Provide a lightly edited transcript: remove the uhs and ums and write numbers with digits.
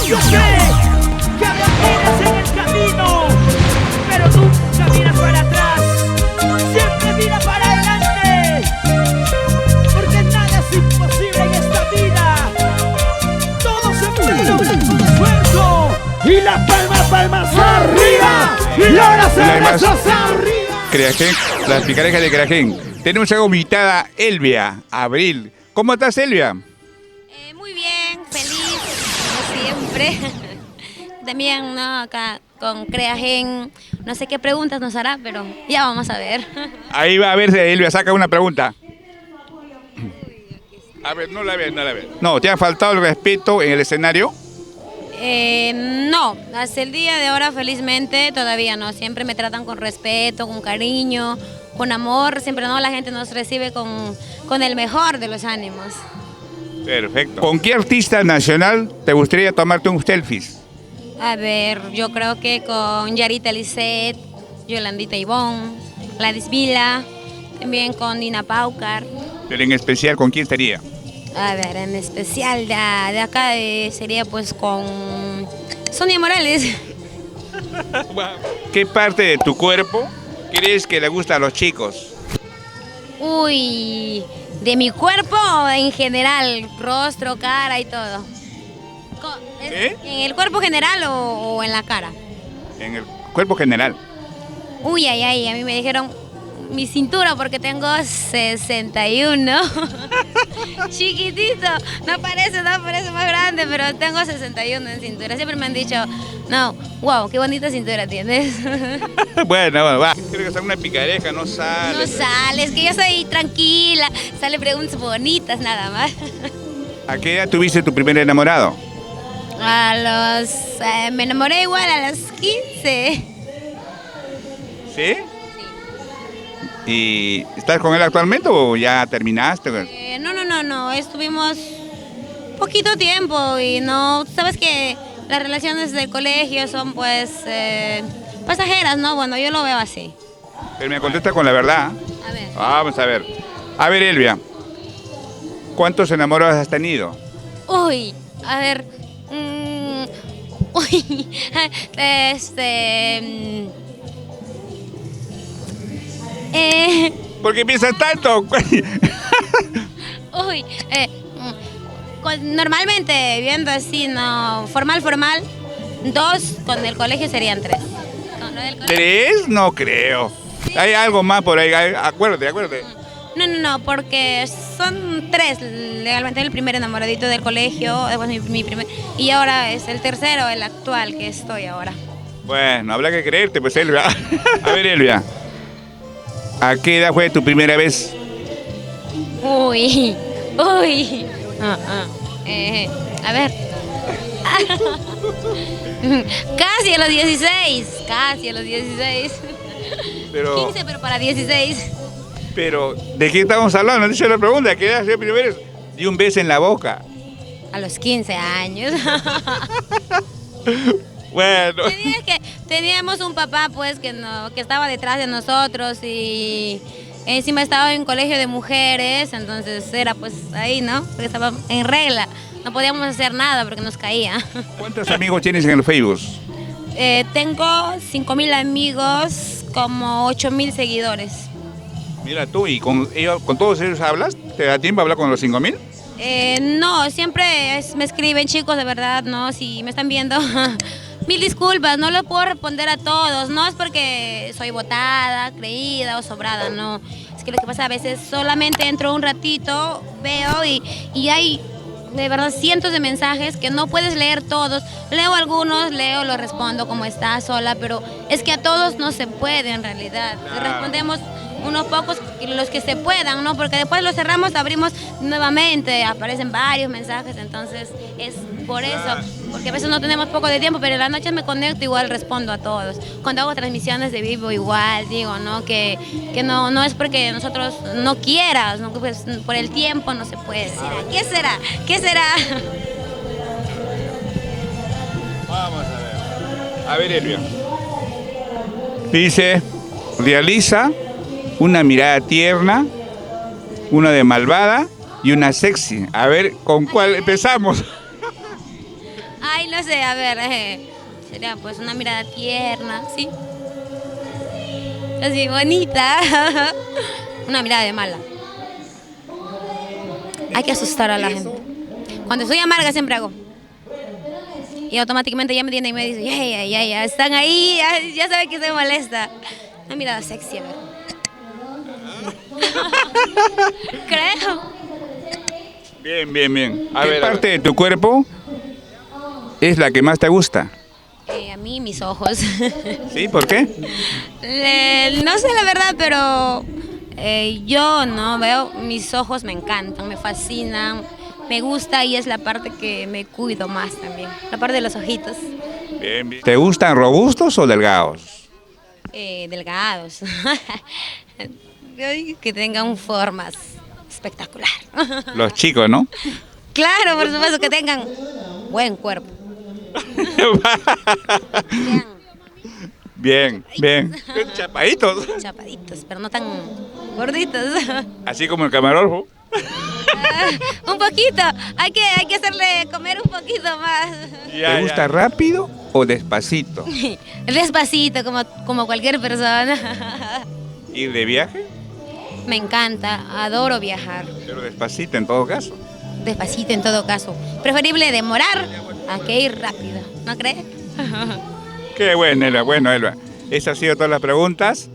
Yo sé que habrá miras en el camino, pero nunca miras para atrás. Siempre mira para adelante, porque nada es imposible en esta vida. Todo se puede lograr con esfuerzo. Y las palmas arriba, y ahora se rechaza arriba. Creajén, las picarejas de Creajén. Tenemos a invitada Elvia Abril. ¿Cómo estás, Elvia? Muy bien, feliz, como siempre. También, ¿no? Acá con Creagen, no sé qué preguntas nos hará, pero ya vamos a ver. Ahí va a ver, Elvia, saca una pregunta. A ver, no la ves. No, ¿te ha faltado el respeto en el escenario? No, hasta el día de ahora felizmente todavía no. Siempre me tratan con respeto, con cariño, con amor. Siempre no, la gente nos recibe con el mejor de los ánimos. Perfecto. ¿Con qué artista nacional te gustaría tomarte un selfie? A ver, yo creo que con Yarita Lisset, Yolandita Ivón, Gladys Vila, también con Dina Paucar. Pero en especial, ¿con quién sería? A ver, en especial de acá sería pues con Sonia Morales. ¿Qué parte de tu cuerpo crees que le gusta a los chicos? Uy, de mi cuerpo en general, rostro, cara y todo. ¿Eh? ¿En el cuerpo general o en la cara? En el cuerpo general. Uy, a mí me dijeron mi cintura porque tengo 61. Chiquitito, no parece más grande, pero tengo 61 en cintura. Siempre me han dicho, no, wow, qué bonita cintura tienes. Bueno, va. Creo que es una picareja, no sale. No sale, es que yo soy tranquila, sale preguntas bonitas nada más. ¿A qué edad tuviste tu primer enamorado? Me enamoré igual a los 15. ¿Sí? ¿Y estás con él actualmente o ya terminaste? No, estuvimos poquito tiempo y no, sabes que las relaciones del colegio son pues pasajeras, ¿no? Bueno, yo lo veo así. Pero me contesta con la verdad. A ver. Vamos a ver. A ver, Elvia, ¿cuántos enamorados has tenido? Uy, a ver. Uy, ¿Por qué piensas tanto? Uy, normalmente viendo así, no, formal, 2, con el colegio serían 3. Con lo del colegio. ¿3? No creo. Sí. Hay algo más por ahí, acuérdate. No, porque son 3 legalmente. El primer enamoradito del colegio, después mi primer, y ahora es el tercero, el actual que estoy ahora. Bueno, habrá que creerte, pues, Elvia. A ver, Elvia, ¿a qué edad fue tu primera vez? Uy. A ver. Casi a los 16. Pero, 15, pero para 16. pero, ¿de qué estamos hablando? Dice la pregunta, ¿a qué edad fue primera vez? Di un beso en la boca. A los 15 años. Bueno. Que teníamos un papá pues que estaba detrás de nosotros y encima estaba en un colegio de mujeres, entonces era pues ahí, ¿no? Porque estaba en regla, no podíamos hacer nada porque nos caía. ¿Cuántos amigos tienes en el Facebook? Tengo 5,000 amigos, como 8,000 seguidores. Mira tú, ¿y con todos ellos hablas? ¿Te da tiempo a hablar con los 5,000? No, siempre me escriben chicos, de verdad, ¿no? Si me están viendo, mil disculpas, no lo puedo responder a todos, no es porque soy botada, creída o sobrada, no. Es que lo que pasa a veces solamente entro un ratito, veo y hay de verdad cientos de mensajes que no puedes leer todos. Leo algunos, los respondo como está sola, pero es que a todos no se puede en realidad. Respondemos unos pocos, los que se puedan, ¿no? Porque después los cerramos, abrimos nuevamente, aparecen varios mensajes, entonces es por eso, porque a veces no tenemos poco de tiempo, pero en la noche me conecto, igual respondo a todos. Cuando hago transmisiones de vivo igual, digo, ¿no? Que no es porque nosotros no quieras, ¿no? Pues por el tiempo no se puede. ¿Qué será? Vamos a ver. A ver, Elvia. Dice, realiza una mirada tierna, una de malvada y una sexy. A ver, ¿con cuál empezamos? Ay, no sé, a ver, sería pues una mirada tierna, ¿sí? Así, bonita. Una mirada de mala. Hay que asustar a la gente. Cuando soy amarga siempre hago. Y automáticamente ya me tiene y me dice, ya, están ahí, ya sabe que se molesta. Una mirada sexy, a ver. Creo. Bien. ¿Qué parte de tu cuerpo es la que más te gusta? A mí mis ojos. ¿Sí? ¿Por qué? No sé la verdad, pero yo no veo, mis ojos me encantan, me fascinan, me gusta y es la parte que me cuido más también, la parte de los ojitos. Bien. ¿Te gustan robustos o delgados? Delgados. Que tengan formas espectacular. Los chicos, ¿no? Claro, por supuesto, que tengan buen cuerpo. Bien. Chapaditos. Chapaditos, pero no tan gorditos. Así como el camarógrafo. Un poquito, hay que hacerle comer un poquito más. ¿Te gusta rápido o despacito? Despacito, como cualquier persona. ¿Ir de viaje? Me encanta, adoro viajar. Pero despacito en todo caso. Despacito en todo caso. Preferible demorar a que ir rápido, ¿no crees? Qué bueno, Elba. Bueno, Elba, esas han sido todas las preguntas.